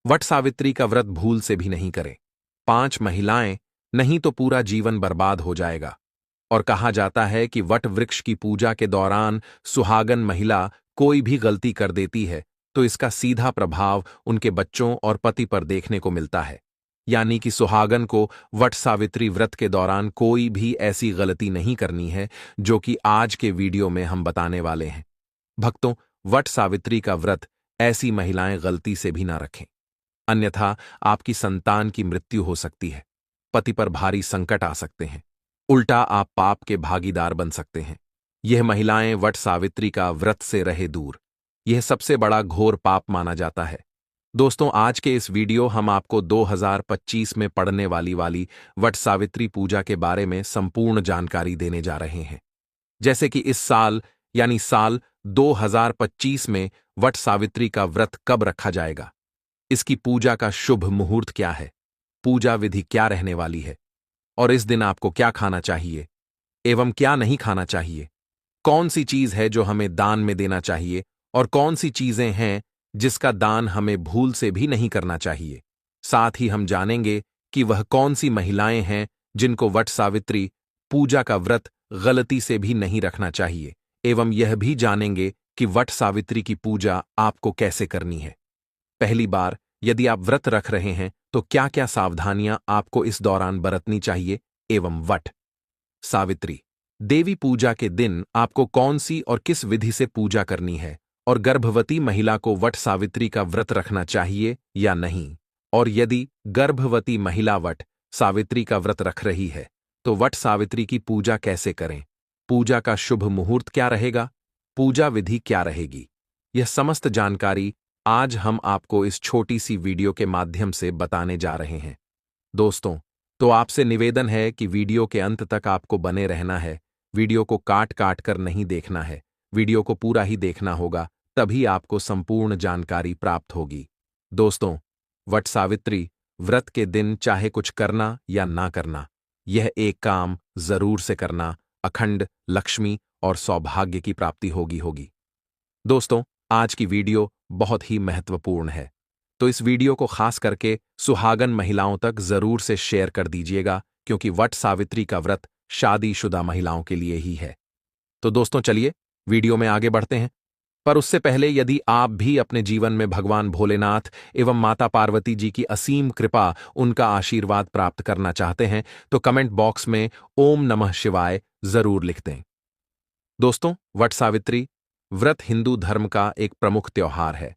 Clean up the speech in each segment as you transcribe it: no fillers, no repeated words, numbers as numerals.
वट सावित्री का व्रत भूल से भी नहीं करें। 5 महिलाएं, नहीं तो पूरा जीवन बर्बाद हो जाएगा। और कहा जाता है कि वट वृक्ष की पूजा के दौरान सुहागन महिला कोई भी गलती कर देती है तो इसका सीधा प्रभाव उनके बच्चों और पति पर देखने को मिलता है। यानी कि सुहागन को वट सावित्री व्रत के दौरान कोई भी ऐसी गलती नहीं करनी है जो कि आज के वीडियो में हम बताने वाले हैं। भक्तों, वट सावित्री का व्रत ऐसी महिलाएं गलती से भी ना रखें, अन्यथा आपकी संतान की मृत्यु हो सकती है, पति पर भारी संकट आ सकते हैं, उल्टा आप पाप के भागीदार बन सकते हैं। यह महिलाएं वट सावित्री का व्रत से रहे दूर। यह सबसे बड़ा घोर पाप माना जाता है। दोस्तों, आज के इस वीडियो हम आपको 2025 में पड़ने वाली वट सावित्री पूजा के बारे में संपूर्ण जानकारी देने जा रहे हैं। जैसे कि इस साल यानी साल 2025 में वट सावित्री का व्रत कब रखा जाएगा, इसकी पूजा का शुभ मुहूर्त क्या है, पूजा विधि क्या रहने वाली है, और इस दिन आपको क्या खाना चाहिए एवं क्या नहीं खाना चाहिए, कौन सी चीज है जो हमें दान में देना चाहिए और कौन सी चीजें हैं जिसका दान हमें भूल से भी नहीं करना चाहिए। साथ ही हम जानेंगे कि वह कौन सी महिलाएं हैं जिनको वट सावित्री पूजा का व्रत गलती से भी नहीं रखना चाहिए, एवं यह भी जानेंगे कि वट सावित्री की पूजा आपको कैसे करनी है। पहली बार यदि आप व्रत रख रहे हैं तो क्या क्या सावधानियां आपको इस दौरान बरतनी चाहिए, एवं वट सावित्री देवी पूजा के दिन आपको कौन सी और किस विधि से पूजा करनी है, और गर्भवती महिला को वट सावित्री का व्रत रखना चाहिए या नहीं, और यदि गर्भवती महिला वट सावित्री का व्रत रख रही है तो वट सावित्री की पूजा कैसे करें, पूजा का शुभ मुहूर्त क्या रहेगा, पूजा विधि क्या रहेगी, यह समस्त जानकारी आज हम आपको इस छोटी सी वीडियो के माध्यम से बताने जा रहे हैं। दोस्तों, तो आपसे निवेदन है कि वीडियो के अंत तक आपको बने रहना है, वीडियो को काट काट कर नहीं देखना है, वीडियो को पूरा ही देखना होगा, तभी आपको संपूर्ण जानकारी प्राप्त होगी। दोस्तों, वट सावित्री व्रत के दिन चाहे कुछ करना या ना करना, यह एक काम जरूर से करना, अखंड लक्ष्मी और सौभाग्य की प्राप्ति होगी। दोस्तों, आज की वीडियो बहुत ही महत्वपूर्ण है, तो इस वीडियो को खास करके सुहागन महिलाओं तक जरूर से शेयर कर दीजिएगा, क्योंकि वट सावित्री का व्रत शादीशुदा महिलाओं के लिए ही है। तो दोस्तों, चलिए वीडियो में आगे बढ़ते हैं। पर उससे पहले यदि आप भी अपने जीवन में भगवान भोलेनाथ एवं माता पार्वती जी की असीम कृपा, उनका आशीर्वाद प्राप्त करना चाहते हैं तो कमेंट बॉक्स में ओम नमः शिवाय जरूर लिख दें। दोस्तों, वट सावित्री व्रत हिंदू धर्म का एक प्रमुख त्योहार है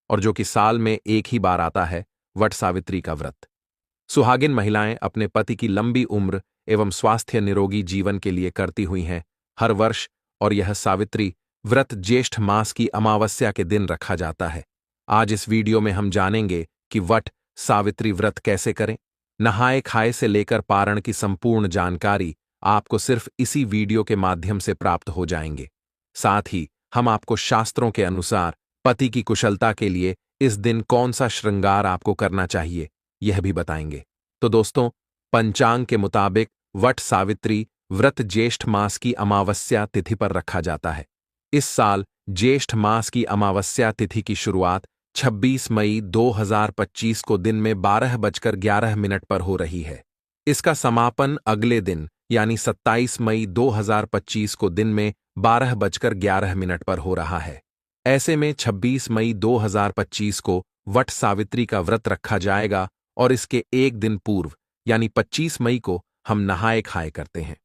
और जो कि साल में एक ही बार आता है, वट सावित्री का व्रत। सुहागिन महिलाएं अपने पति की लंबी उम्र एवं स्वास्थ्य निरोगी जीवन के लिए करती हुई हैं हर वर्ष, और यह सावित्री व्रत ज्येष्ठ मास की अमावस्या के दिन रखा जाता है। आज इस वीडियो में हम जानेंगे कि वट सावित्री व्रत कैसे करें। नहाए खाए से लेकर पारण की संपूर्ण जानकारी आपको सिर्फ इसी वीडियो के माध्यम से प्राप्त हो जाएंगे। साथ ही हम आपको शास्त्रों के अनुसार पति की कुशलता के लिए इस दिन कौन सा श्रृंगार आपको करना चाहिए, यह भी बताएंगे। तो दोस्तों, पंचांग के मुताबिक वट सावित्री व्रत ज्येष्ठ मास की अमावस्या तिथि पर रखा जाता है। इस साल ज्येष्ठ मास की अमावस्या तिथि की शुरुआत 26 मई 2025 को दिन में 12:11 पर हो रही है। इसका समापन अगले दिन यानी 27 मई 2025 को दिन में 12:11 पर हो रहा है। ऐसे में 26 मई 2025 को वट सावित्री का व्रत रखा जाएगा और इसके एक दिन पूर्व यानी 25 मई को हम नहाए खाए करते हैं।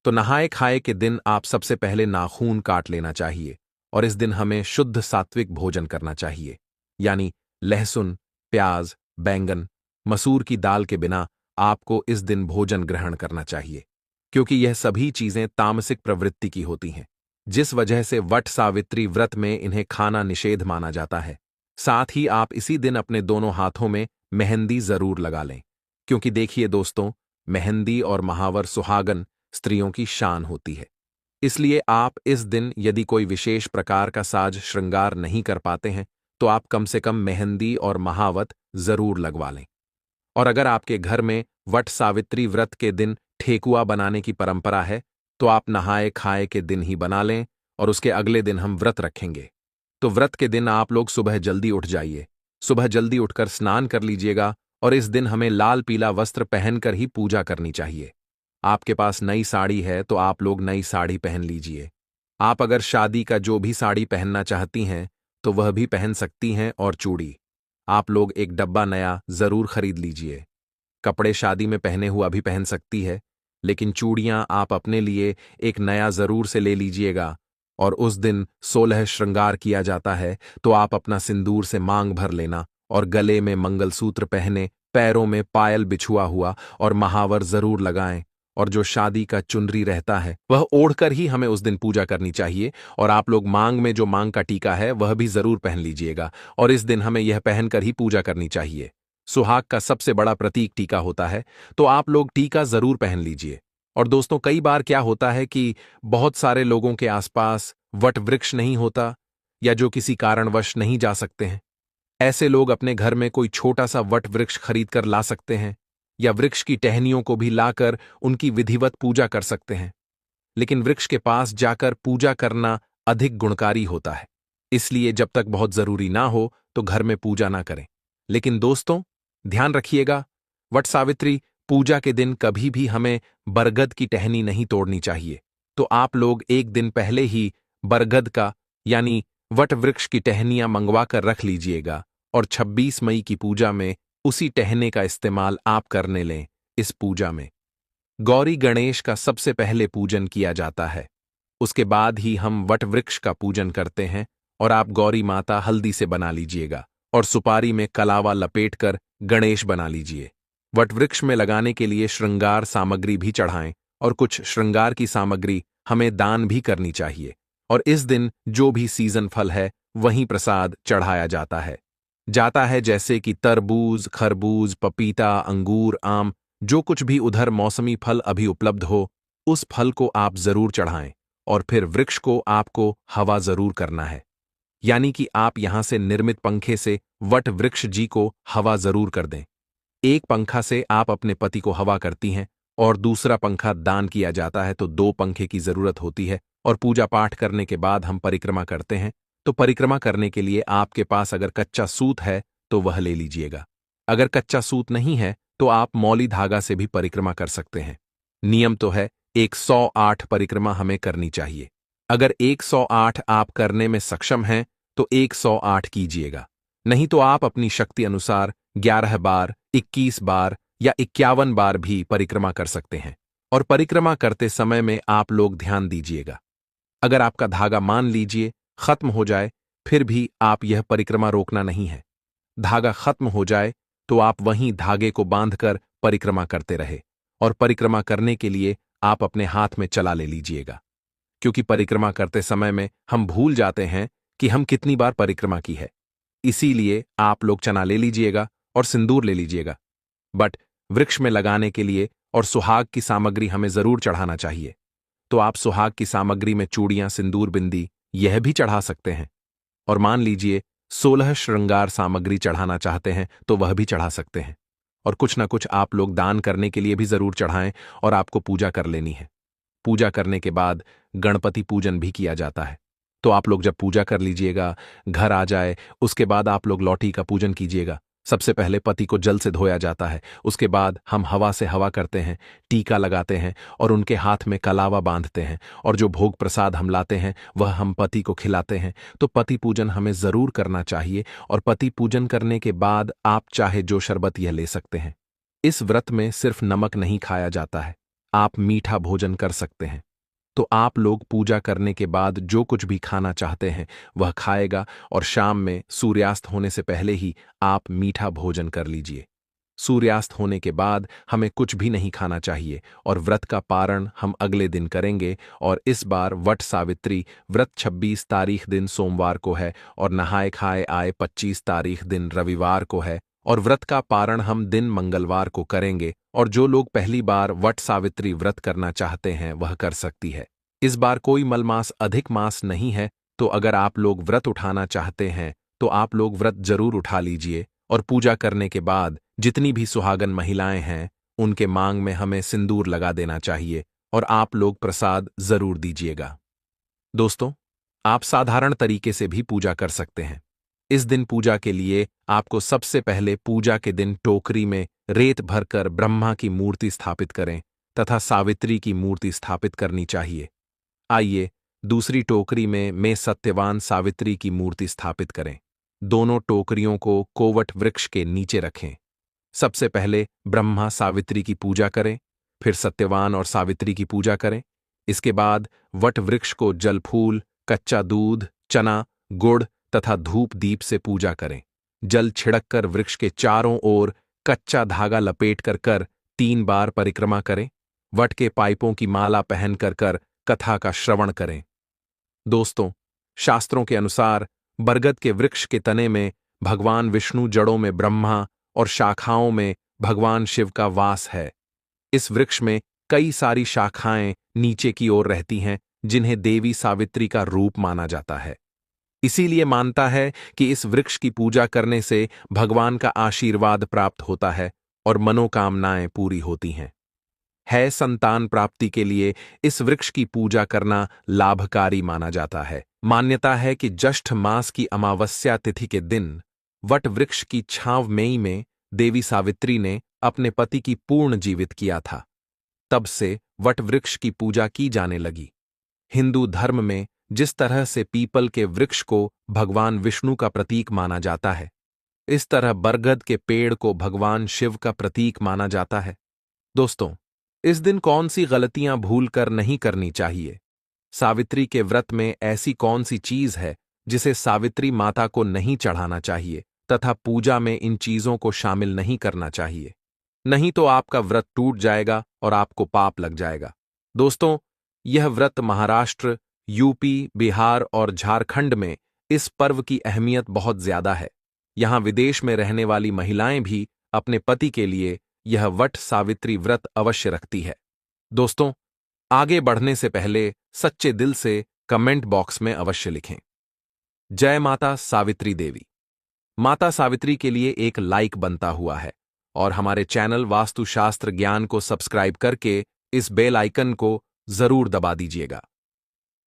तो नहाए खाए के दिन आप सबसे पहले नाखून काट लेना चाहिए और इस दिन हमें शुद्ध सात्विक भोजन करना चाहिए, यानी लहसुन, प्याज, बैंगन, मसूर की दाल के बिना आपको इस दिन भोजन ग्रहण करना चाहिए, क्योंकि यह सभी चीजें तामसिक प्रवृत्ति की होती हैं, जिस वजह से वट सावित्री व्रत में इन्हें खाना निषेध माना जाता है। साथ ही आप इसी दिन अपने दोनों हाथों में मेहंदी जरूर लगा लें, क्योंकि देखिए दोस्तों, मेहंदी और महावर सुहागन स्त्रियों की शान होती है। इसलिए आप इस दिन यदि कोई विशेष प्रकार का साज श्रृंगार नहीं कर पाते हैं तो आप कम से कम मेहंदी और महावत जरूर लगवा लें। और अगर आपके घर में वट सावित्री व्रत के दिन ठेकुआ बनाने की परंपरा है तो आप नहाए खाए के दिन ही बना लें और उसके अगले दिन हम व्रत रखेंगे। तो व्रत के दिन आप लोग सुबह जल्दी उठ जाइए, सुबह जल्दी उठकर स्नान कर लीजिएगा और इस दिन हमें लाल पीला वस्त्र पहनकर ही पूजा करनी चाहिए। आपके पास नई साड़ी है तो आप लोग नई साड़ी पहन लीजिए। आप अगर शादी का जो भी साड़ी पहनना चाहती हैं तो वह भी पहन सकती हैं, और चूड़ी आप लोग एक डब्बा नया जरूर खरीद लीजिए। कपड़े शादी में पहने हुआ भी पहन सकती है, लेकिन चूड़ियां आप अपने लिए एक नया जरूर से ले लीजिएगा। और उस दिन 16 श्रृंगार किया जाता है, तो आप अपना सिंदूर से मांग भर लेना और गले में मंगलसूत्र पहने, पैरों में पायल बिछुआ हुआ और महावर जरूर लगाएं। और जो शादी का चुनरी रहता है वह ओढ़कर ही हमें उस दिन पूजा करनी चाहिए। और आप लोग मांग में जो मांग का टीका है वह भी जरूर पहन लीजिएगा, और इस दिन हमें यह पहनकर ही पूजा करनी चाहिए। सुहाग का सबसे बड़ा प्रतीक टीका होता है, तो आप लोग टीका जरूर पहन लीजिए। और दोस्तों, कई बार क्या होता है कि बहुत सारे लोगों के आसपास वट वृक्ष नहीं होता, या जो किसी कारणवश नहीं जा सकते हैं। ऐसे लोग अपने घर में कोई छोटा सा वट वृक्ष खरीद कर ला सकते हैं, या वृक्ष की टहनियों को भी लाकर उनकी विधिवत पूजा कर सकते हैं। लेकिन वृक्ष के पास जाकर पूजा करना अधिक गुणकारी होता है, इसलिए जब तक बहुत जरूरी ना हो तो घर में पूजा ना करें। लेकिन दोस्तों, ध्यान रखिएगा, वट सावित्री पूजा के दिन कभी भी हमें बरगद की टहनी नहीं तोड़नी चाहिए। तो आप लोग एक दिन पहले ही बरगद का यानी वट वृक्ष की टहनियां मंगवा कर रख लीजिएगा, और 26 मई की पूजा में उसी टहने का इस्तेमाल आप करने लें। इस पूजा में गौरी गणेश का सबसे पहले पूजन किया जाता है, उसके बाद ही हम वट वृक्ष का पूजन करते हैं। और आप गौरी माता हल्दी से बना लीजिएगा और सुपारी में कलावा लपेटकर गणेश बना लीजिए। वट वृक्ष में लगाने के लिए श्रृंगार सामग्री भी चढ़ाएं, और कुछ श्रृंगार की सामग्री हमें दान भी करनी चाहिए। और इस दिन जो भी सीजन फल है वहीं प्रसाद चढ़ाया जाता है, जैसे कि तरबूज, खरबूज, पपीता, अंगूर, आम, जो कुछ भी उधर मौसमी फल अभी उपलब्ध हो, उस फल को आप जरूर चढ़ाएं। और फिर वृक्ष को आपको हवा जरूर करना है, यानी कि आप यहां से निर्मित पंखे से वट वृक्ष जी को हवा जरूर कर दें। एक पंखा से आप अपने पति को हवा करती हैं और दूसरा पंखा दान किया जाता है, तो 2 पंखे की जरूरत होती है। और पूजा पाठ करने के बाद हम परिक्रमा करते हैं, तो परिक्रमा करने के लिए आपके पास अगर कच्चा सूत है तो वह ले लीजिएगा। अगर कच्चा सूत नहीं है तो आप मौली धागा से भी परिक्रमा कर सकते हैं। नियम तो है 108 परिक्रमा हमें करनी चाहिए। अगर 108 आप करने में सक्षम हैं तो 108 कीजिएगा, नहीं तो आप अपनी शक्ति अनुसार 11 बार, 21 बार या 51 बार भी परिक्रमा कर सकते हैं। और परिक्रमा करते समय में आप लोग ध्यान दीजिएगा, अगर आपका धागा मान लीजिए खत्म हो जाए, फिर भी आप यह परिक्रमा रोकना नहीं है। धागा खत्म हो जाए तो आप वहीं धागे को बांधकर परिक्रमा करते रहे, और परिक्रमा करने के लिए आप अपने हाथ में चला ले लीजिएगा, क्योंकि परिक्रमा करते समय में हम भूल जाते हैं कि हम कितनी बार परिक्रमा की है। इसीलिए आप लोग चना ले लीजिएगा और सिंदूर ले लीजिएगा। बट वृक्ष में लगाने के लिए और सुहाग की सामग्री हमें जरूर चढ़ाना चाहिए, तो आप सुहाग की सामग्री में चूड़ियां, सिंदूर, बिंदी यह भी चढ़ा सकते हैं। और मान लीजिए 16 श्रृंगार सामग्री चढ़ाना चाहते हैं तो वह भी चढ़ा सकते हैं। और कुछ ना कुछ आप लोग दान करने के लिए भी जरूर चढ़ाएं, और आपको पूजा कर लेनी है। पूजा करने के बाद गणपति पूजन भी किया जाता है, तो आप लोग जब पूजा कर लीजिएगा, घर आ जाए, उसके बाद आप लोग लौटी का पूजन कीजिएगा। सबसे पहले पति को जल से धोया जाता है, उसके बाद हम हवा से हवा करते हैं, टीका लगाते हैं और उनके हाथ में कलावा बांधते हैं, और जो भोग प्रसाद हम लाते हैं वह हम पति को खिलाते हैं। तो पति पूजन हमें जरूर करना चाहिए, और पति पूजन करने के बाद आप चाहे जो शरबत यह ले सकते हैं। इस व्रत में सिर्फ नमक नहीं खाया जाता है, आप मीठा भोजन कर सकते हैं। तो आप लोग पूजा करने के बाद जो कुछ भी खाना चाहते हैं वह खाएगा, और शाम में सूर्यास्त होने से पहले ही आप मीठा भोजन कर लीजिए। सूर्यास्त होने के बाद हमें कुछ भी नहीं खाना चाहिए, और व्रत का पारण हम अगले दिन करेंगे। और इस बार वट सावित्री व्रत 26 तारीख दिन सोमवार को है, और नहाए खाए आए 25 तारीख दिन रविवार को है, और व्रत का पारण हम दिन मंगलवार को करेंगे। और जो लोग पहली बार वट सावित्री व्रत करना चाहते हैं वह कर सकती है। इस बार कोई मलमास अधिक मास नहीं है, तो अगर आप लोग व्रत उठाना चाहते हैं तो आप लोग व्रत जरूर उठा लीजिए। और पूजा करने के बाद जितनी भी सुहागन महिलाएं हैं उनके मांग में हमें सिंदूर लगा देना चाहिए, और आप लोग प्रसाद जरूर दीजिएगा। दोस्तों, आप साधारण तरीके से भी पूजा कर सकते हैं। इस दिन पूजा के लिए आपको सबसे पहले पूजा के दिन टोकरी में रेत भरकर ब्रह्मा की मूर्ति स्थापित करें तथा सावित्री की मूर्ति स्थापित करनी चाहिए। आइए दूसरी टोकरी में सत्यवान सावित्री की मूर्ति स्थापित करें। दोनों टोकरियों को कोवट वृक्ष के नीचे रखें। सबसे पहले ब्रह्मा सावित्री की पूजा करें, फिर सत्यवान और सावित्री की पूजा करें। इसके बाद वट वृक्ष को जल फूल, कच्चा दूध, चना, गुड़ तथा धूप दीप से पूजा करें। जल छिड़क कर वृक्ष के चारों ओर कच्चा धागा लपेट कर 3 बार परिक्रमा करें। वट के पाइपों की माला पहन कर कथा का श्रवण करें। दोस्तों, शास्त्रों के अनुसार बरगद के वृक्ष के तने में भगवान विष्णु, जड़ों में ब्रह्मा और शाखाओं में भगवान शिव का वास है। इस वृक्ष में कई सारी शाखाएं नीचे की ओर रहती हैं, जिन्हें देवी सावित्री का रूप माना जाता है। इसीलिए मानता है कि इस वृक्ष की पूजा करने से भगवान का आशीर्वाद प्राप्त होता है और मनोकामनाएं पूरी होती हैं। संतान प्राप्ति के लिए इस वृक्ष की पूजा करना लाभकारी माना जाता है। मान्यता है कि ज्येष्ठ मास की अमावस्या तिथि के दिन वट वृक्ष की छांव में देवी सावित्री ने अपने पति की पूर्ण जीवित किया था। तब से वट वृक्ष की पूजा की जाने लगी। हिंदू धर्म में जिस तरह से पीपल के वृक्ष को भगवान विष्णु का प्रतीक माना जाता है, इस तरह बरगद के पेड़ को भगवान शिव का प्रतीक माना जाता है। दोस्तों, इस दिन कौन सी गलतियां भूल कर नहीं करनी चाहिए? सावित्री के व्रत में ऐसी कौन सी चीज है जिसे सावित्री माता को नहीं चढ़ाना चाहिए तथा पूजा में इन चीजों को शामिल नहीं करना चाहिए? नहीं तो आपका व्रत टूट जाएगा और आपको पाप लग जाएगा। दोस्तों, यह व्रत महाराष्ट्र, यूपी, बिहार और झारखंड में इस पर्व की अहमियत बहुत ज्यादा है। यहां विदेश में रहने वाली महिलाएं भी अपने पति के लिए यह वट सावित्री व्रत अवश्य रखती है। दोस्तों, आगे बढ़ने से पहले सच्चे दिल से कमेंट बॉक्स में अवश्य लिखें, जय माता सावित्री देवी। माता सावित्री के लिए एक लाइक बनता हुआ है और हमारे चैनल वास्तुशास्त्र ज्ञान को सब्सक्राइब करके इस बेल आइकन को जरूर दबा दीजिएगा।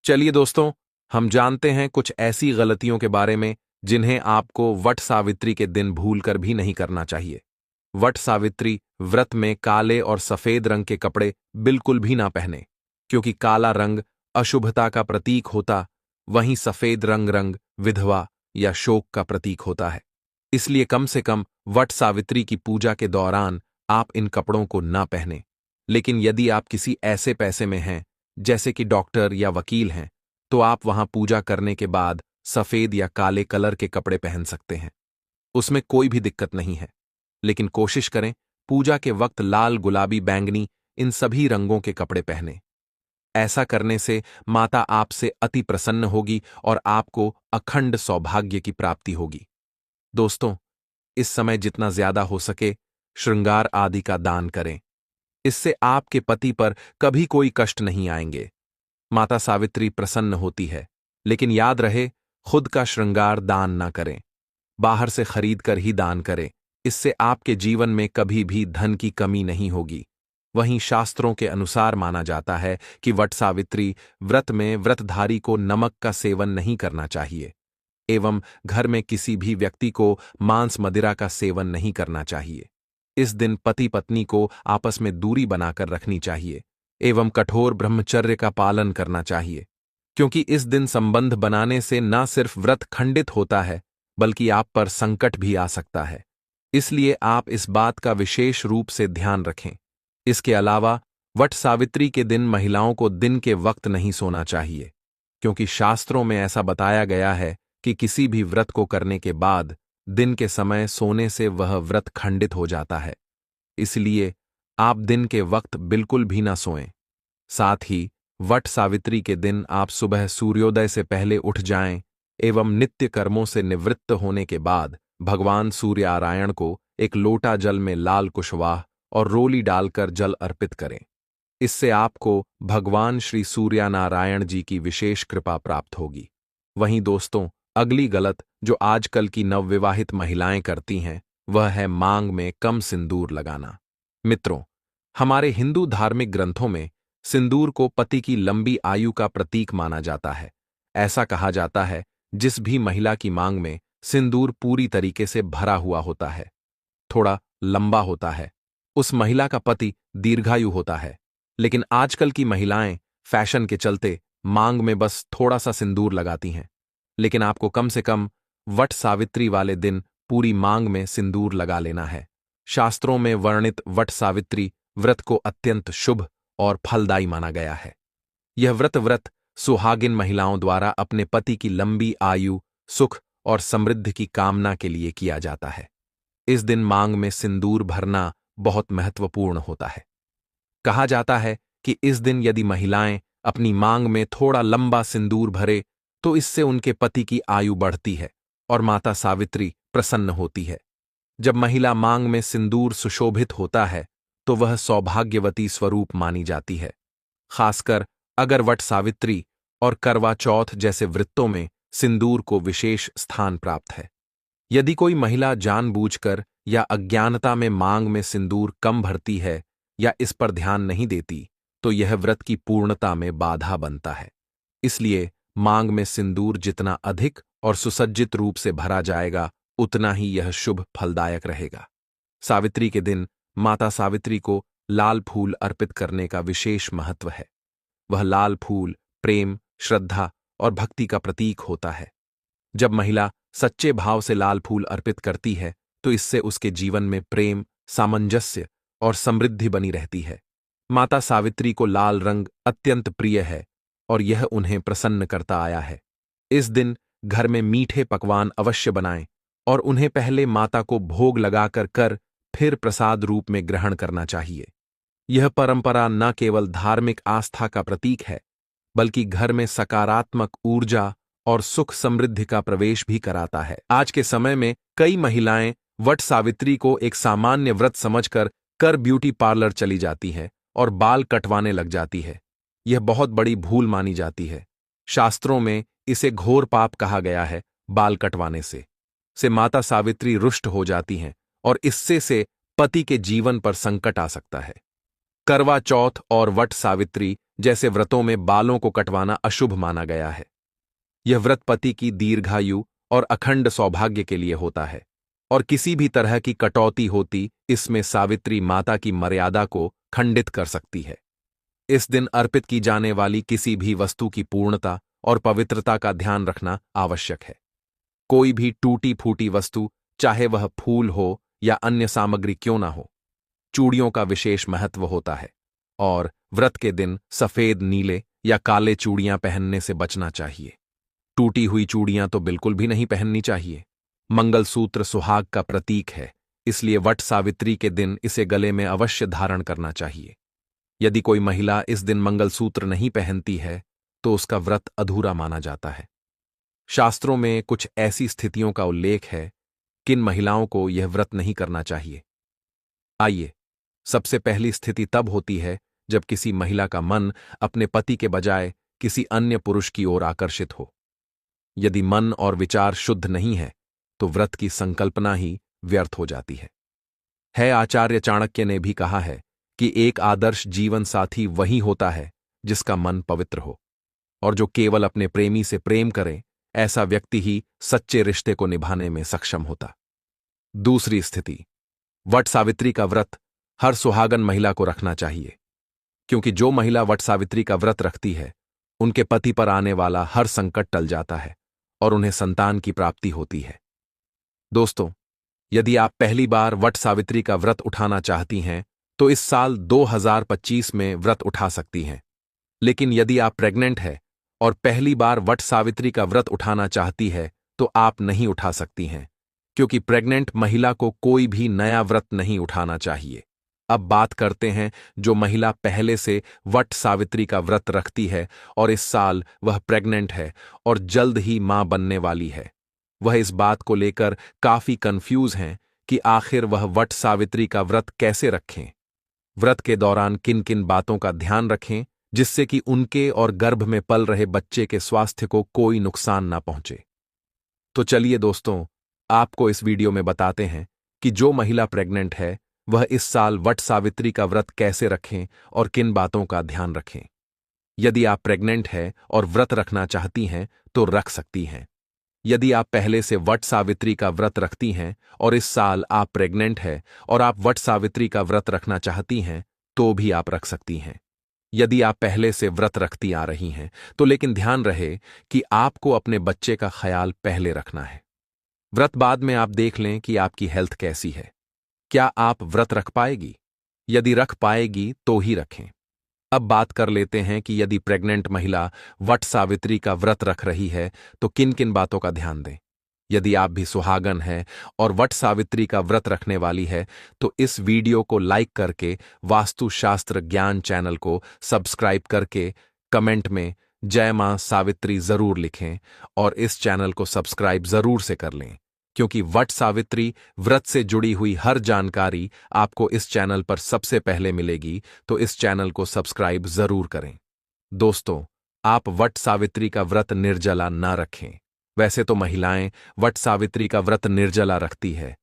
चलिए दोस्तों, हम जानते हैं कुछ ऐसी गलतियों के बारे में जिन्हें आपको वट सावित्री के दिन भूलकर भी नहीं करना चाहिए। वट सावित्री व्रत में काले और सफेद रंग के कपड़े बिल्कुल भी ना पहने, क्योंकि काला रंग अशुभता का प्रतीक होता, वहीं सफेद रंग विधवा या शोक का प्रतीक होता है। इसलिए कम से कम वट सावित्री की पूजा के दौरान आप इन कपड़ों को ना पहने। लेकिन यदि आप किसी ऐसे पैसे में हैं, जैसे कि डॉक्टर या वकील हैं, तो आप वहां पूजा करने के बाद सफेद या काले कलर के कपड़े पहन सकते हैं। उसमें कोई भी दिक्कत नहीं है, लेकिन कोशिश करें पूजा के वक्त लाल, गुलाबी, बैंगनी इन सभी रंगों के कपड़े पहने। ऐसा करने से माता आपसे अति प्रसन्न होगी और आपको अखंड सौभाग्य की प्राप्ति होगी। दोस्तों, इस समय जितना ज्यादा हो सके श्रृंगार आदि का दान करें। इससे आपके पति पर कभी कोई कष्ट नहीं आएंगे। माता सावित्री प्रसन्न होती है, लेकिन याद रहे, खुद का श्रृंगार दान ना करें, बाहर से खरीद कर ही दान करें। इससे आपके जीवन में कभी भी धन की कमी नहीं होगी। वहीं शास्त्रों के अनुसार माना जाता है कि वट सावित्री व्रत में व्रतधारी को नमक का सेवन नहीं करना चाहिए एवं घर में किसी भी व्यक्ति को मांस मदिरा का सेवन नहीं करना चाहिए। इस दिन पति पत्नी को आपस में दूरी बनाकर रखनी चाहिए एवं कठोर ब्रह्मचर्य का पालन करना चाहिए, क्योंकि इस दिन संबंध बनाने से न सिर्फ व्रत खंडित होता है, बल्कि आप पर संकट भी आ सकता है। इसलिए आप इस बात का विशेष रूप से ध्यान रखें। इसके अलावा वट सावित्री के दिन महिलाओं को दिन के वक्त नहीं सोना चाहिए, क्योंकि शास्त्रों में ऐसा बताया गया है कि किसी भी व्रत को करने के बाद दिन के समय सोने से वह व्रत खंडित हो जाता है। इसलिए आप दिन के वक्त बिल्कुल भी ना सोएं। साथ ही वट सावित्री के दिन आप सुबह सूर्योदय से पहले उठ जाएं एवं नित्य कर्मों से निवृत्त होने के बाद भगवान सूर्यनारायण को एक लोटा जल में लाल कुशवाह और रोली डालकर जल अर्पित करें। इससे आपको भगवान श्री सूर्यनारायण जी की विशेष कृपा प्राप्त होगी। वहीं दोस्तों, अगली गलत जो आजकल की नवविवाहित महिलाएं करती हैं, वह है मांग में कम सिंदूर लगाना। मित्रों, हमारे हिंदू धार्मिक ग्रंथों में सिंदूर को पति की लंबी आयु का प्रतीक माना जाता है। ऐसा कहा जाता है, जिस भी महिला की मांग में सिंदूर पूरी तरीके से भरा हुआ होता है, थोड़ा लंबा होता है। उस महिला का पति दीर्घायु होता है। लेकिन आजकल की महिलाएं फैशन के चलते मांग में बस थोड़ा सा सिंदूर लगाती हैं। लेकिन आपको कम से कम वट सावित्री वाले दिन पूरी मांग में सिंदूर लगा लेना है। शास्त्रों में वर्णित वट सावित्री व्रत को अत्यंत शुभ और फलदायी माना गया है। यह व्रत सुहागिन महिलाओं द्वारा अपने पति की लंबी आयु, सुख और समृद्धि की कामना के लिए किया जाता है। इस दिन मांग में सिंदूर भरना बहुत महत्वपूर्ण होता है। कहा जाता है कि इस दिन यदि महिलाएं अपनी मांग में थोड़ा लंबा सिंदूर भरे तो इससे उनके पति की आयु बढ़ती है और माता सावित्री प्रसन्न होती है। जब महिला मांग में सिंदूर सुशोभित होता है तो वह सौभाग्यवती स्वरूप मानी जाती है। खासकर अगर वट सावित्री और करवा चौथ जैसे व्रतों में सिंदूर को विशेष स्थान प्राप्त है। यदि कोई महिला जानबूझकर या अज्ञानता में मांग में सिंदूर कम भरती है या इस पर ध्यान नहीं देती तो यह व्रत की पूर्णता में बाधा बनता है। इसलिए मांग में सिंदूर जितना अधिक और सुसज्जित रूप से भरा जाएगा उतना ही यह शुभ फलदायक रहेगा। सावित्री के दिन माता सावित्री को लाल फूल अर्पित करने का विशेष महत्व है। वह लाल फूल प्रेम, श्रद्धा और भक्ति का प्रतीक होता है। जब महिला सच्चे भाव से लाल फूल अर्पित करती है तो इससे उसके जीवन में प्रेम, सामंजस्य और समृद्धि बनी रहती है। माता सावित्री को लाल रंग अत्यंत प्रिय है और यह उन्हें प्रसन्न करता आया है। इस दिन घर में मीठे पकवान अवश्य बनाएं और उन्हें पहले माता को भोग लगाकर फिर प्रसाद रूप में ग्रहण करना चाहिए। यह परंपरा न केवल धार्मिक आस्था का प्रतीक है बल्कि घर में सकारात्मक ऊर्जा और सुख समृद्धि का प्रवेश भी कराता है। आज के समय में कई महिलाएं वट सावित्री को एक सामान्य व्रत समझकर ब्यूटी पार्लर चली जाती है और बाल कटवाने लग जाती है। यह बहुत बड़ी भूल मानी जाती है। शास्त्रों में इसे घोर पाप कहा गया है। बाल कटवाने से माता सावित्री रुष्ट हो जाती हैं और इससे से पति के जीवन पर संकट आ सकता है। करवा चौथ और वट सावित्री जैसे व्रतों में बालों को कटवाना अशुभ माना गया है। यह व्रत पति की दीर्घायु और अखंड सौभाग्य के लिए होता है और किसी भी तरह की कटौती होती इसमें सावित्री माता की मर्यादा को खंडित कर सकती है। इस दिन अर्पित की जाने वाली किसी भी वस्तु की पूर्णता और पवित्रता का ध्यान रखना आवश्यक है। कोई भी टूटी फूटी वस्तु, चाहे वह फूल हो या अन्य सामग्री क्यों ना हो, चूड़ियों का विशेष महत्व होता है और व्रत के दिन सफेद, नीले या काले चूड़ियां पहनने से बचना चाहिए। टूटी हुई चूड़ियां तो बिल्कुल भी नहीं पहननी चाहिए। मंगलसूत्र सुहाग का प्रतीक है, इसलिए वट सावित्री के दिन इसे गले में अवश्य धारण करना चाहिए। यदि कोई महिला इस दिन मंगलसूत्र नहीं पहनती है तो उसका व्रत अधूरा माना जाता है। शास्त्रों में कुछ ऐसी स्थितियों का उल्लेख है किन महिलाओं को यह व्रत नहीं करना चाहिए। आइए, सबसे पहली स्थिति तब होती है जब किसी महिला का मन अपने पति के बजाय किसी अन्य पुरुष की ओर आकर्षित हो। यदि मन और विचार शुद्ध नहीं है तो व्रत की संकल्पना ही व्यर्थ हो जाती है। आचार्य चाणक्य ने भी कहा है कि एक आदर्श जीवन साथी वही होता है जिसका मन पवित्र हो और जो केवल अपने प्रेमी से प्रेम करे, ऐसा व्यक्ति ही सच्चे रिश्ते को निभाने में सक्षम होता। दूसरी स्थिति, वट सावित्री का व्रत हर सुहागन महिला को रखना चाहिए, क्योंकि जो महिला वट सावित्री का व्रत रखती है उनके पति पर आने वाला हर संकट टल जाता है और उन्हें संतान की प्राप्ति होती है। दोस्तों, यदि आप पहली बार वट सावित्री का व्रत उठाना चाहती हैं तो इस साल 2025 में व्रत उठा सकती हैं। लेकिन यदि आप प्रेग्नेंट हैं और पहली बार वट सावित्री का व्रत उठाना चाहती है तो आप नहीं उठा सकती हैं, क्योंकि प्रेग्नेंट महिला को कोई भी नया व्रत नहीं उठाना चाहिए। अब बात करते हैं जो महिला पहले से वट सावित्री का व्रत रखती है और इस साल वह प्रेग्नेंट है और जल्द ही मां बनने वाली है। वह इस बात को लेकर काफी कंफ्यूज हैं कि आखिर वह वट सावित्री का व्रत कैसे रखें। व्रत के दौरान किन किन बातों का ध्यान रखें जिससे कि उनके और गर्भ में पल रहे बच्चे के स्वास्थ्य को कोई नुकसान ना पहुंचे। तो चलिए दोस्तों, आपको इस वीडियो में बताते हैं कि जो महिला प्रेग्नेंट है वह इस साल वट सावित्री का व्रत कैसे रखें और किन बातों का ध्यान रखें। यदि आप प्रेग्नेंट हैं और व्रत रखना चाहती हैं तो रख सकती हैं, यदि आप पहले से वट सावित्री का व्रत रखती हैं और इस साल आप प्रेग्नेंट हैं और आप वट सावित्री का व्रत रखना चाहती हैं, तो भी आप रख सकती हैं। यदि आप पहले से व्रत रखती आ रही हैं, तो लेकिन ध्यान रहे कि आपको अपने बच्चे का ख्याल पहले रखना है। व्रत बाद में आप देख लें कि आपकी हेल्थ कैसी है। क्या आप व्रत रख पाएगी? यदि रख पाएगी तो ही रखें। अब बात कर लेते हैं कि यदि प्रेग्नेंट महिला वट सावित्री का व्रत रख रही है तो किन किन बातों का ध्यान दें। यदि आप भी सुहागन हैं और वट सावित्री का व्रत रखने वाली है तो इस वीडियो को लाइक करके वास्तुशास्त्र ज्ञान चैनल को सब्सक्राइब करके कमेंट में जय मां सावित्री जरूर लिखें और इस चैनल को सब्सक्राइब जरूर से कर लें, क्योंकि वट सावित्री व्रत से जुड़ी हुई हर जानकारी आपको इस चैनल पर सबसे पहले मिलेगी, तो इस चैनल को सब्सक्राइब जरूर करें। दोस्तों, आप वट सावित्री का व्रत निर्जला ना रखें। वैसे तो महिलाएं वट सावित्री का व्रत निर्जला रखती है,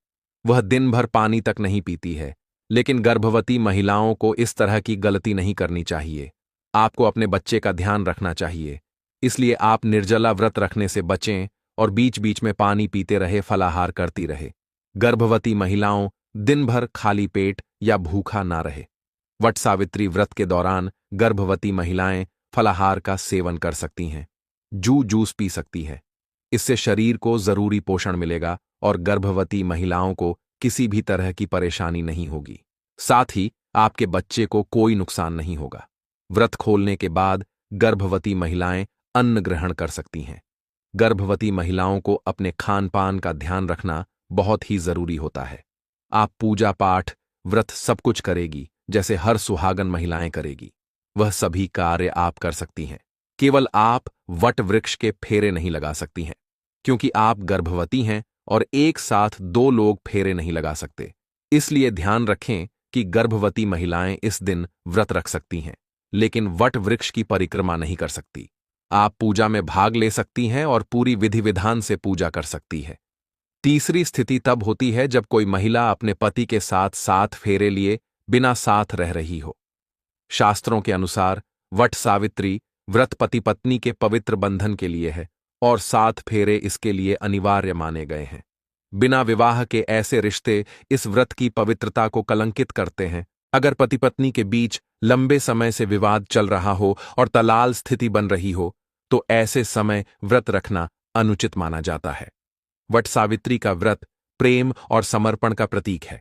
वह दिन भर पानी तक नहीं पीती है, लेकिन गर्भवती महिलाओं को इस तरह की गलती नहीं करनी चाहिए। आपको अपने बच्चे का ध्यान रखना चाहिए, इसलिए आप निर्जला व्रत रखने से बचें और बीच बीच में पानी पीते रहे, फलाहार करती रहे। गर्भवती महिलाओं दिन भर खाली पेट या भूखा ना रहे। वट सावित्री व्रत के दौरान गर्भवती महिलाएं फलाहार का सेवन कर सकती हैं, जूस पी सकती हैं। इससे शरीर को जरूरी पोषण मिलेगा और गर्भवती महिलाओं को किसी भी तरह की परेशानी नहीं होगी। साथ ही आपके बच्चे को कोई नुकसान नहीं होगा। व्रत खोलने के बाद गर्भवती महिलाएं अन्न ग्रहण कर सकती हैं। गर्भवती महिलाओं को अपने खान पान का ध्यान रखना बहुत ही जरूरी होता है। आप पूजा पाठ व्रत सब कुछ करेगी जैसे हर सुहागन महिलाएं करेगी। वह सभी कार्य आप कर सकती हैं, केवल आप वट वृक्ष के फेरे नहीं लगा सकती हैं, क्योंकि आप गर्भवती हैं और एक साथ दो लोग फेरे नहीं लगा सकते। इसलिए ध्यान रखें कि गर्भवती महिलाएं इस दिन व्रत रख सकती हैं, लेकिन वट वृक्ष की परिक्रमा नहीं कर सकती। आप पूजा में भाग ले सकती हैं और पूरी विधि विधान से पूजा कर सकती है। तीसरी स्थिति तब होती है जब कोई महिला अपने पति के साथ 7 फेरे लिए बिना साथ रह रही हो। शास्त्रों के अनुसार वट सावित्री व्रत पति पत्नी के पवित्र बंधन के लिए है और 7 फेरे इसके लिए अनिवार्य माने गए हैं। बिना विवाह के ऐसे रिश्ते इस व्रत की पवित्रता को कलंकित करते हैं। अगर पति पत्नी के बीच लंबे समय से विवाद चल रहा हो और तलाल स्थिति बन रही हो, तो ऐसे समय व्रत रखना अनुचित माना जाता है। वट सावित्री का व्रत प्रेम और समर्पण का प्रतीक है।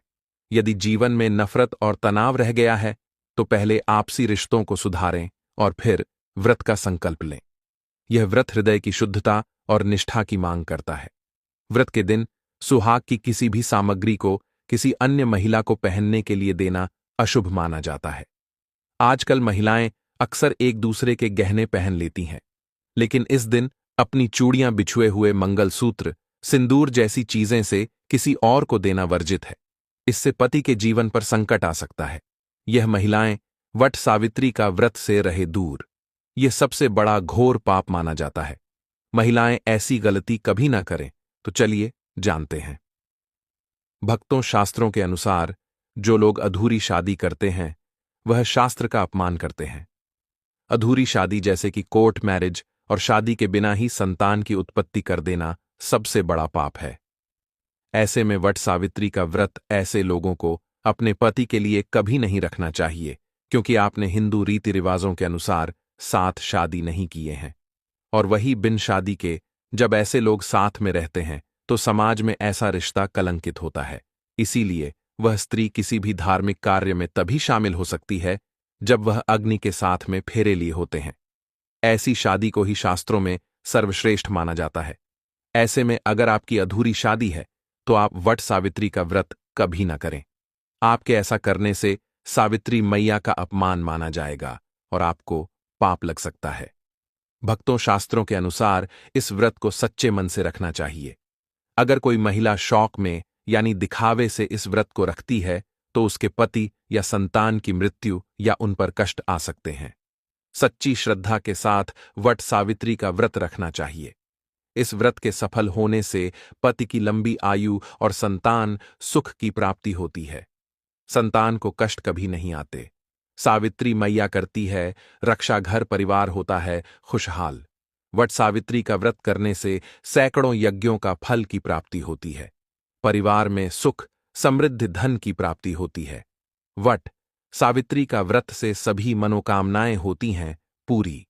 यदि जीवन में नफरत और तनाव रह गया है, तो पहले आपसी रिश्तों को सुधारें और फिर व्रत का संकल्प लें। यह व्रत हृदय की शुद्धता और निष्ठा की मांग करता है। व्रत के दिन सुहाग की किसी भी सामग्री को किसी अन्य महिला को पहनने के लिए देना अशुभ माना जाता है। आजकल महिलाएं अक्सर एक दूसरे के गहने पहन लेती हैं, लेकिन इस दिन अपनी चूड़ियां, बिछुए हुए मंगलसूत्र, सिंदूर जैसी चीजें से किसी और को देना वर्जित है। इससे पति के जीवन पर संकट आ सकता है। यह महिलाएं वट सावित्री का व्रत से रहे दूर। यह सबसे बड़ा घोर पाप माना जाता है। महिलाएं ऐसी गलती कभी ना करें। तो चलिए जानते हैं। भक्तों, शास्त्रों के अनुसार जो लोग अधूरी शादी करते हैं वह शास्त्र का अपमान करते हैं। अधूरी शादी जैसे कि कोर्ट मैरिज और शादी के बिना ही संतान की उत्पत्ति कर देना सबसे बड़ा पाप है। ऐसे में वट सावित्री का व्रत ऐसे लोगों को अपने पति के लिए कभी नहीं रखना चाहिए, क्योंकि आपने हिंदू रीति रिवाजों के अनुसार साथ शादी नहीं किए हैं। और वही बिन शादी के जब ऐसे लोग साथ में रहते हैं तो समाज में ऐसा रिश्ता कलंकित होता है। इसीलिए वह स्त्री किसी भी धार्मिक कार्य में तभी शामिल हो सकती है जब वह अग्नि के साथ में फेरे लिए होते हैं। ऐसी शादी को ही शास्त्रों में सर्वश्रेष्ठ माना जाता है। ऐसे में अगर आपकी अधूरी शादी है तो आप वट सावित्री का व्रत कभी ना करें। आपके ऐसा करने से सावित्री मैया का अपमान माना जाएगा और आपको पाप लग सकता है। भक्तों, शास्त्रों के अनुसार इस व्रत को सच्चे मन से रखना चाहिए। अगर कोई महिला शौक में यानी दिखावे से इस व्रत को रखती है तो उसके पति या संतान की मृत्यु या उन पर कष्ट आ सकते हैं। सच्ची श्रद्धा के साथ वट सावित्री का व्रत रखना चाहिए। इस व्रत के सफल होने से पति की लंबी आयु और संतान सुख की प्राप्ति होती है। संतान को कष्ट कभी नहीं आते। सावित्री मैया करती है रक्षा, घर परिवार होता है खुशहाल। वट सावित्री का व्रत करने से सैकड़ों यज्ञों का फल की प्राप्ति होती है। परिवार में सुख, समृद्ध, धन की प्राप्ति होती है। वट सावित्री का व्रत से सभी मनोकामनाएं होती हैं पूरी।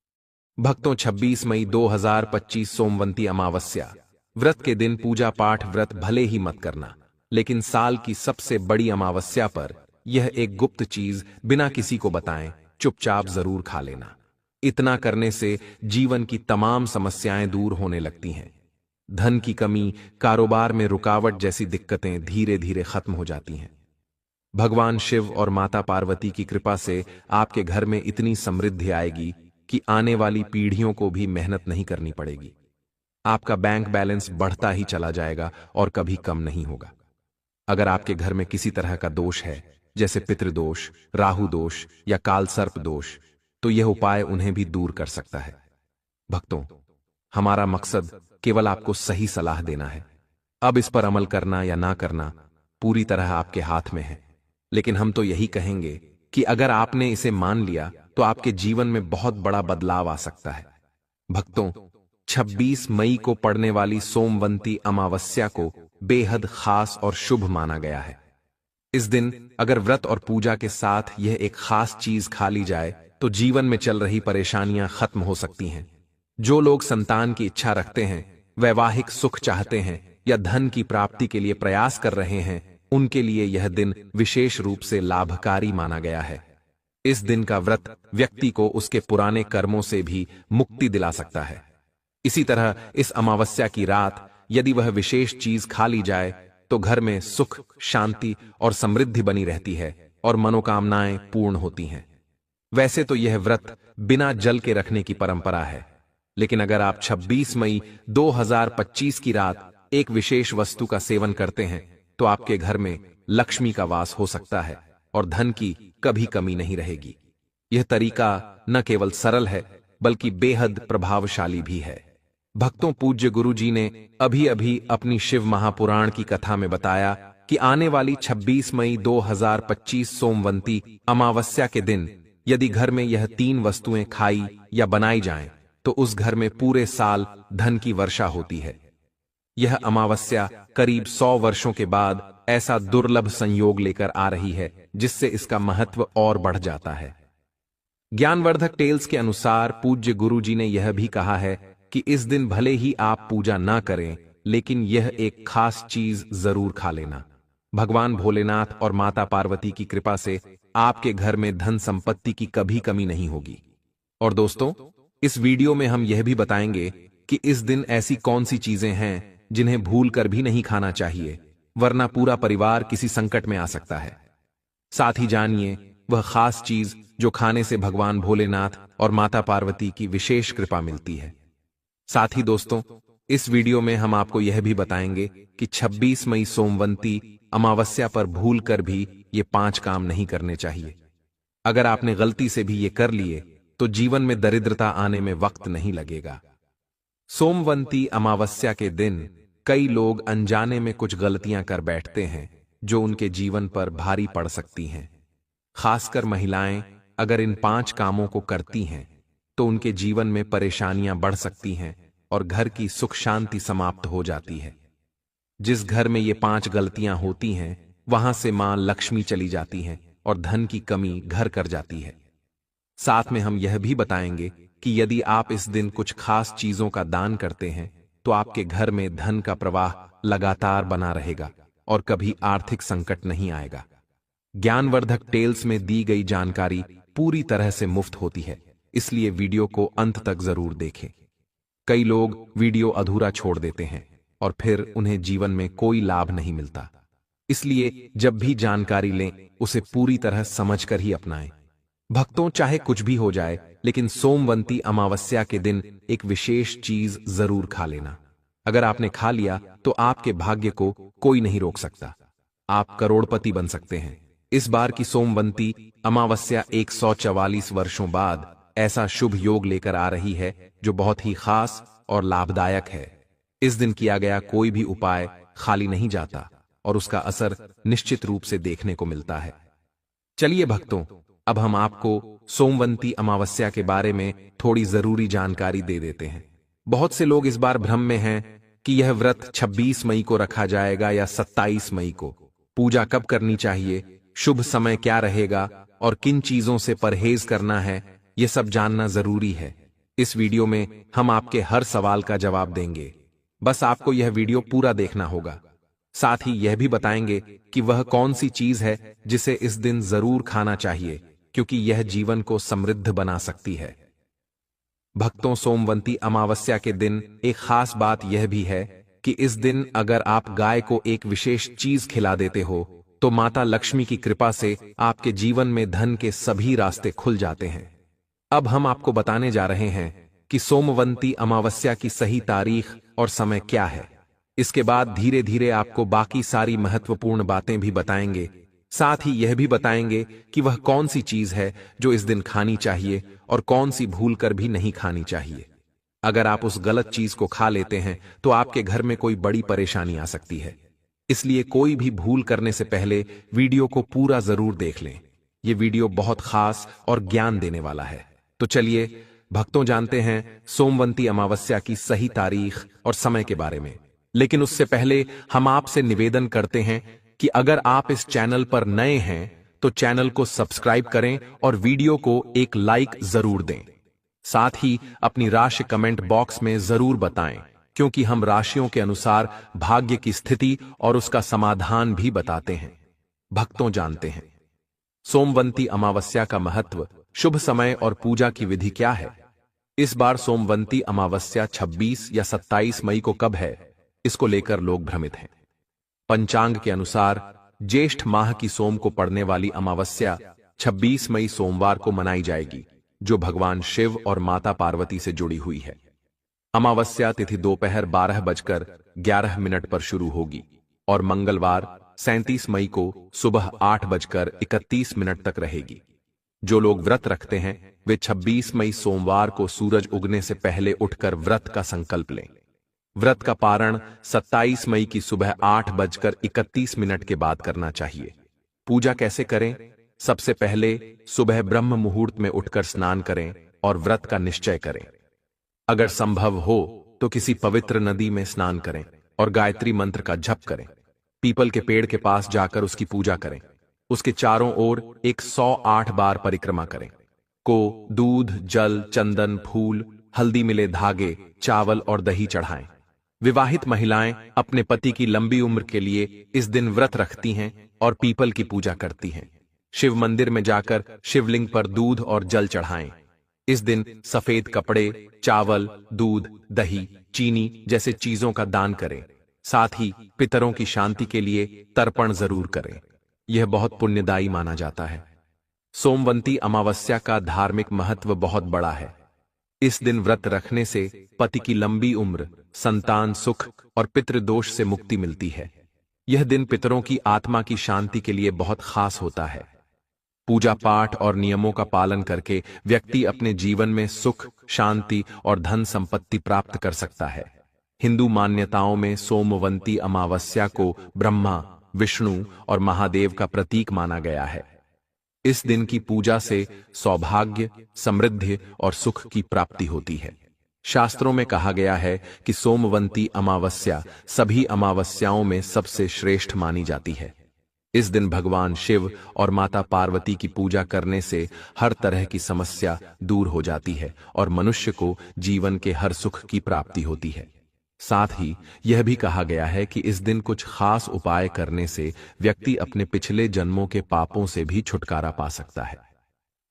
भक्तों, 26 मई 2025 सोमवंती अमावस्या। व्रत के दिन पूजा पाठ व्रत भले ही मत करना, लेकिन साल की सबसे बड़ी अमावस्या पर यह एक गुप्त चीज बिना किसी को बताएं चुपचाप जरूर खा लेना। इतना करने से जीवन की तमाम समस्याएं दूर होने लगती हैं। धन की कमी, कारोबार में रुकावट जैसी दिक्कतें धीरे धीरे खत्म हो जाती हैं। भगवान शिव और माता पार्वती की कृपा से आपके घर में इतनी समृद्धि आएगी कि आने वाली पीढ़ियों को भी मेहनत नहीं करनी पड़ेगी। आपका बैंक बैलेंस बढ़ता ही चला जाएगा और कभी कम नहीं होगा। अगर आपके घर में किसी तरह का दोष है, जैसे पितृदोष, राहु दोष या काल सर्प दोष, तो यह उपाय उन्हें भी दूर कर सकता है। भक्तों, हमारा मकसद केवल आपको सही सलाह देना है। अब इस पर अमल करना या ना करना पूरी तरह आपके हाथ में है, लेकिन हम तो यही कहेंगे कि अगर आपने इसे मान लिया तो आपके जीवन में बहुत बड़ा बदलाव आ सकता है। भक्तों, 26 मई को पड़ने वाली सोमवंती अमावस्या को बेहद खास और शुभ माना गया है। इस दिन अगर व्रत और पूजा के साथ यह एक खास चीज खा ली जाए तो जीवन में चल रही परेशानियां खत्म हो सकती हैं। जो लोग संतान की इच्छा रखते हैं, वैवाहिक सुख चाहते हैं या धन की प्राप्ति के लिए प्रयास कर रहे हैं, उनके लिए यह दिन विशेष रूप से लाभकारी माना गया है। इस दिन का व्रत व्यक्ति को उसके पुराने कर्मों से भी मुक्ति दिला सकता है। इसी तरह इस अमावस्या की रात यदि वह विशेष चीज खा ली जाए तो घर में सुख, शांति और समृद्धि बनी रहती है और मनोकामनाएं पूर्ण होती हैं। वैसे तो यह व्रत बिना जल के रखने की परंपरा है, लेकिन अगर आप 26 मई 2025 की रात एक विशेष वस्तु का सेवन करते हैं तो आपके घर में लक्ष्मी का वास हो सकता है और धन की कभी कमी नहीं रहेगी। यह तरीका न केवल सरल है बल्कि बेहद प्रभावशाली भी है। भक्तों, पूज्य गुरु जी ने अभी अभी अपनी शिव महापुराण की कथा में बताया कि आने वाली 26 मई 2025 सोमवंती अमावस्या के दिन यदि घर में यह 3 वस्तुएं खाई या बनाई जाएं, तो उस घर में पूरे साल धन की वर्षा होती है। यह अमावस्या करीब 100 वर्षों के बाद ऐसा दुर्लभ संयोग लेकर आ रही है जिससे इसका महत्व और बढ़ जाता है। ज्ञानवर्धक टेल्स के अनुसार पूज्य गुरु जी ने यह भी कहा है कि इस दिन भले ही आप पूजा ना करें, लेकिन यह एक खास चीज जरूर खा लेना। भगवान भोलेनाथ और माता पार्वती की कृपा से आपके घर में धन संपत्ति की कभी कमी नहीं होगी। और दोस्तों, इस वीडियो में हम यह भी बताएंगे कि इस दिन ऐसी कौन सी चीजें हैं जिन्हें भूल कर भी नहीं खाना चाहिए, वरना पूरा परिवार किसी संकट में आ सकता है। साथ ही जानिए वह खास चीज जो खाने से भगवान भोलेनाथ और माता पार्वती की विशेष कृपा मिलती है। साथ ही दोस्तों, इस वीडियो में हम आपको यह भी बताएंगे कि 26 मई सोमवंती अमावस्या पर भूल कर भी ये 5 काम नहीं करने चाहिए। अगर आपने गलती से भी ये कर लिए तो जीवन में दरिद्रता आने में वक्त नहीं लगेगा। सोमवंती अमावस्या के दिन कई लोग अनजाने में कुछ गलतियां कर बैठते हैं जो उनके जीवन पर भारी पड़ सकती हैं। खासकर महिलाएं अगर इन 5 कामों को करती हैं तो उनके जीवन में परेशानियां बढ़ सकती हैं और घर की सुख शांति समाप्त हो जाती है। जिस घर में ये 5 गलतियां होती हैं वहां से मां लक्ष्मी चली जाती हैं और धन की कमी घर कर जाती है। साथ में हम यह भी बताएंगे कि यदि आप इस दिन कुछ खास चीजों का दान करते हैं तो आपके घर में धन का प्रवाह लगातार बना रहेगा और कभी आर्थिक संकट नहीं आएगा। ज्ञानवर्धक टेल्स में दी गई जानकारी पूरी तरह से मुफ्त होती है, इसलिए वीडियो को अंत तक जरूर देखें। कई लोग वीडियो अधूरा छोड़ देते हैं और फिर उन्हें जीवन में कोई लाभ नहीं मिलता। इसलिए जब भी जानकारी लें उसे पूरी तरह समझकर ही अपनाएं। भक्तों, चाहे कुछ भी हो जाए, लेकिन सोमवंती अमावस्या के दिन एक विशेष चीज जरूर खा लेना। अगर आपने खा लिया तो आपके भाग्य को कोई नहीं रोक सकता। आप करोड़पति बन सकते हैं। इस बार की सोमवंती अमावस्या 144 वर्षों बाद ऐसा शुभ योग लेकर आ रही है जो बहुत ही खास और लाभदायक है। इस दिन किया गया कोई भी उपाय खाली नहीं जाता और उसका असर निश्चित रूप से देखने को मिलता है। चलिए भक्तों, अब हम आपको सोमवंती अमावस्या के बारे में थोड़ी जरूरी जानकारी दे देते हैं। बहुत से लोग इस बार भ्रम में हैं कि यह व्रत 26 मई को रखा जाएगा या 27 मई को। पूजा कब करनी चाहिए, शुभ समय क्या रहेगा और किन चीजों से परहेज करना है, यह सब जानना जरूरी है। इस वीडियो में हम आपके हर सवाल का जवाब देंगे। बस आपको यह वीडियो पूरा देखना होगा। साथ ही यह भी बताएंगे कि वह कौन सी चीज है जिसे इस दिन जरूर खाना चाहिए, क्योंकि यह जीवन को समृद्ध बना सकती है। भक्तों, सोमवंती अमावस्या के दिन एक खास बात यह भी है कि इस दिन अगर आप गाय को एक विशेष चीज खिला देते हो तो माता लक्ष्मी की कृपा से आपके जीवन में धन के सभी रास्ते खुल जाते हैं। अब हम आपको बताने जा रहे हैं कि सोमवंती अमावस्या की सही तारीख और समय क्या है। इसके बाद धीरे धीरे आपको बाकी सारी महत्वपूर्ण बातें भी बताएंगे। साथ ही यह भी बताएंगे कि वह कौन सी चीज है जो इस दिन खानी चाहिए और कौन सी भूल कर भी नहीं खानी चाहिए। अगर आप उस गलत चीज को खा लेते हैं तो आपके घर में कोई बड़ी परेशानी आ सकती है। इसलिए कोई भी भूल करने से पहले वीडियो को पूरा जरूर देख लें। यह वीडियो बहुत खास और ज्ञान देने वाला है। तो चलिए भक्तों, जानते हैं सोमवंती अमावस्या की सही तारीख और समय के बारे में। लेकिन उससे पहले हम आपसे निवेदन करते हैं कि अगर आप इस चैनल पर नए हैं तो चैनल को सब्सक्राइब करें और वीडियो को एक लाइक जरूर दें। साथ ही अपनी राशि कमेंट बॉक्स में जरूर बताएं, क्योंकि हम राशियों के अनुसार भाग्य की स्थिति और उसका समाधान भी बताते हैं। भक्तों, जानते हैं सोमवंती अमावस्या का महत्व, शुभ समय और पूजा की विधि क्या है। इस बार सोमवंती अमावस्या 26 या 27 मई को कब है, इसको लेकर लोग भ्रमित हैं। पंचांग के अनुसार ज्येष्ठ माह की सोम को पड़ने वाली अमावस्या 26 मई सोमवार को मनाई जाएगी, जो भगवान शिव और माता पार्वती से जुड़ी हुई है। अमावस्या तिथि दोपहर 12:11 पर शुरू होगी और मंगलवार 37 मई को सुबह 8:31 तक रहेगी। जो लोग व्रत रखते हैं वे 26 मई सोमवार को सूरज उगने से पहले उठकर व्रत का संकल्प लें। व्रत का पारण 27 मई की सुबह 8:31 के बाद करना चाहिए। पूजा कैसे करें? सबसे पहले सुबह ब्रह्म मुहूर्त में उठकर स्नान करें और व्रत का निश्चय करें। अगर संभव हो तो किसी पवित्र नदी में स्नान करें और गायत्री मंत्र का जप करें। पीपल के पेड़ के पास जाकर उसकी पूजा करें। उसके चारों ओर 108 बार परिक्रमा करें। को दूध, जल, चंदन, फूल, हल्दी मिले धागे, चावल और दही चढ़ाएं। विवाहित महिलाएं अपने पति की लंबी उम्र के लिए इस दिन व्रत रखती हैं और पीपल की पूजा करती हैं। शिव मंदिर में जाकर शिवलिंग पर दूध और जल चढ़ाएं। इस दिन सफेद कपड़े, चावल, दूध, दही, चीनी जैसे चीजों का दान करें। साथ ही पितरों की शांति के लिए तर्पण जरूर करें। यह बहुत पुण्यदायी माना जाता है। सोमवंती अमावस्या का धार्मिक महत्व बहुत बड़ा है। इस दिन व्रत रखने से पति की लंबी उम्र, संतान सुख और पितृदोष से मुक्ति मिलती है। यह दिन पितरों की आत्मा की शांति के लिए बहुत खास होता है। पूजा पाठ और नियमों का पालन करके व्यक्ति अपने जीवन में सुख, शांति और धन संपत्ति प्राप्त कर सकता है। हिंदू मान्यताओं में सोमवंती अमावस्या को ब्रह्मा, विष्णु और महादेव का प्रतीक माना गया है। इस दिन की पूजा से सौभाग्य, समृद्धि और सुख की प्राप्ति होती है। शास्त्रों में कहा गया है कि सोमवंती अमावस्या सभी अमावस्याओं में सबसे श्रेष्ठ मानी जाती है। इस दिन भगवान शिव और माता पार्वती की पूजा करने से हर तरह की समस्या दूर हो जाती है और मनुष्य को जीवन के हर सुख की प्राप्ति होती है। साथ ही यह भी कहा गया है कि इस दिन कुछ खास उपाय करने से व्यक्ति अपने पिछले जन्मों के पापों से भी छुटकारा पा सकता है।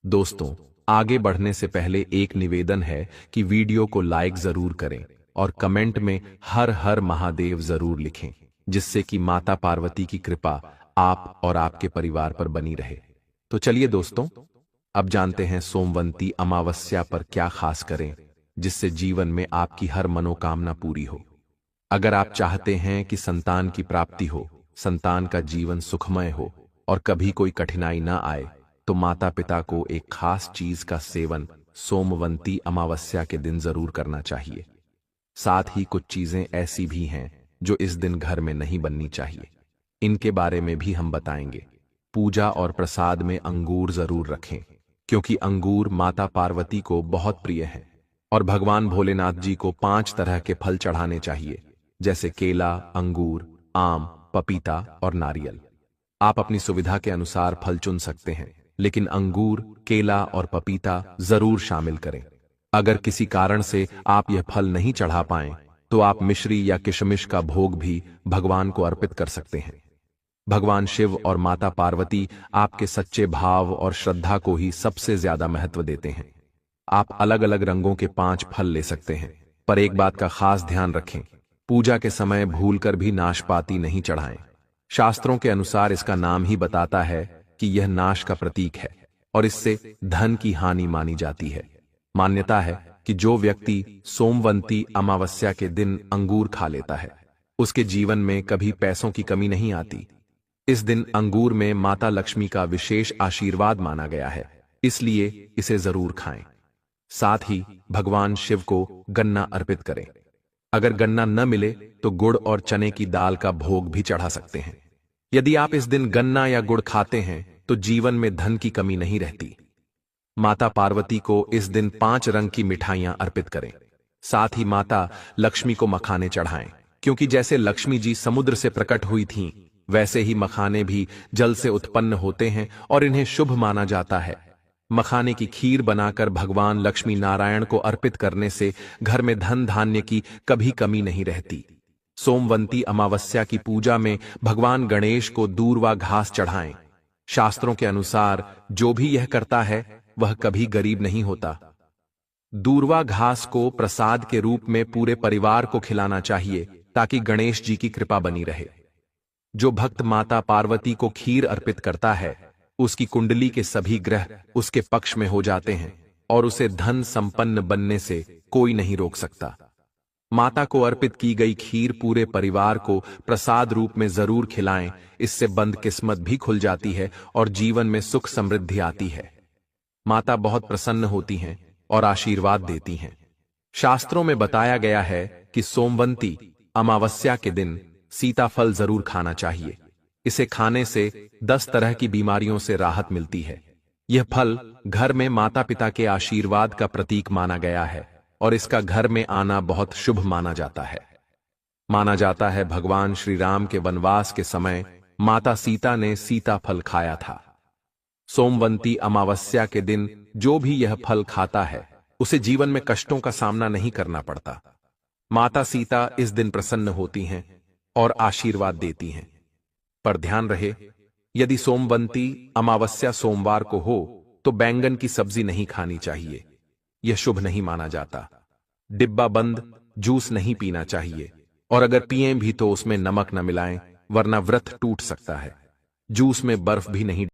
दोस्तों, आगे बढ़ने से पहले एक निवेदन है कि वीडियो को लाइक जरूर करें और कमेंट में हर हर महादेव जरूर लिखें, जिससे कि माता पार्वती की कृपा आप और आपके परिवार पर बनी रहे। तो चलिए दोस्तों, अब जानते हैं सोमवंती अमावस्या पर क्या खास करें जिससे जीवन में आपकी हर मनोकामना पूरी हो। अगर आप चाहते हैं कि संतान की प्राप्ति हो, संतान का जीवन सुखमय हो और कभी कोई कठिनाई ना आए, तो माता पिता को एक खास चीज का सेवन सोमवंती अमावस्या के दिन जरूर करना चाहिए। साथ ही कुछ चीजें ऐसी भी हैं जो इस दिन घर में नहीं बननी चाहिए। इनके बारे में भी हम बताएंगे। पूजा और प्रसाद में अंगूर जरूर रखें, क्योंकि अंगूर माता पार्वती को बहुत प्रिय है। और भगवान भोलेनाथ जी को 5 तरह के फल चढ़ाने चाहिए, जैसे केला, अंगूर, आम, पपीता और नारियल। आप अपनी सुविधा के अनुसार फल चुन सकते हैं, लेकिन अंगूर, केला और पपीता जरूर शामिल करें। अगर किसी कारण से आप यह फल नहीं चढ़ा पाएं, तो आप मिश्री या किशमिश का भोग भी भगवान को अर्पित कर सकते हैं। भगवान शिव और माता पार्वती आपके सच्चे भाव और श्रद्धा को ही सबसे ज्यादा महत्व देते हैं। आप अलग अलग रंगों के 5 फल ले सकते हैं, पर एक बात का खास ध्यान रखें, पूजा के समय भूलकर भी नाशपाती नहीं चढ़ाएं। शास्त्रों के अनुसार इसका नाम ही बताता है कि यह नाश का प्रतीक है और इससे धन की हानि मानी जाती है। मान्यता है कि जो व्यक्ति सोमवंती अमावस्या के दिन अंगूर खा लेता है, उसके जीवन में कभी पैसों की कमी नहीं आती। इस दिन अंगूर में माता लक्ष्मी का विशेष आशीर्वाद माना गया है, इसलिए इसे जरूर खाएं। साथ ही भगवान शिव को गन्ना अर्पित करें। अगर गन्ना न मिले तो गुड़ और चने की दाल का भोग भी चढ़ा सकते हैं। यदि आप इस दिन गन्ना या गुड़ खाते हैं तो जीवन में धन की कमी नहीं रहती। माता पार्वती को इस दिन 5 रंग की मिठाइयां अर्पित करें। साथ ही माता लक्ष्मी को मखाने चढ़ाएं, क्योंकि जैसे लक्ष्मी जी समुद्र से प्रकट हुई थीं, वैसे ही मखाने भी जल से उत्पन्न होते हैं और इन्हें शुभ माना जाता है। मखाने की खीर बनाकर भगवान लक्ष्मी नारायण को अर्पित करने से घर में धन धान्य की कभी कमी नहीं रहती। सोमवंती अमावस्या की पूजा में भगवान गणेश को दूर्वा घास चढ़ाएं। शास्त्रों के अनुसार जो भी यह करता है वह कभी गरीब नहीं होता। दूर्वा घास को प्रसाद के रूप में पूरे परिवार को खिलाना चाहिए, ताकि गणेश जी की कृपा बनी रहे। जो भक्त माता पार्वती को खीर अर्पित करता है, उसकी कुंडली के सभी ग्रह उसके पक्ष में हो जाते हैं और उसे धन संपन्न बनने से कोई नहीं रोक सकता। माता को अर्पित की गई खीर पूरे परिवार को प्रसाद रूप में जरूर खिलाएं, इससे बंद किस्मत भी खुल जाती है और जीवन में सुख समृद्धि आती है। माता बहुत प्रसन्न होती हैं और आशीर्वाद देती हैं। शास्त्रों में बताया गया है कि सोमवंती अमावस्या के दिन सीताफल जरूर खाना चाहिए। इसे खाने से 10 तरह की बीमारियों से राहत मिलती है। यह फल घर में माता पिता के आशीर्वाद का प्रतीक माना गया है और इसका घर में आना बहुत शुभ माना जाता है। माना जाता है भगवान श्री राम के वनवास के समय माता सीता ने सीताफल खाया था। सोमवंती अमावस्या के दिन जो भी यह फल खाता है, उसे जीवन में कष्टों का सामना नहीं करना पड़ता। माता सीता इस दिन प्रसन्न होती हैं और आशीर्वाद देती हैं। पर ध्यान रहे, यदि सोमवंती अमावस्या सोमवार को हो तो बैंगन की सब्जी नहीं खानी चाहिए, यह शुभ नहीं माना जाता। डिब्बा बंद जूस नहीं पीना चाहिए और अगर पिएं भी तो उसमें नमक न मिलाएं, वरना व्रत टूट सकता है। जूस में बर्फ भी नहीं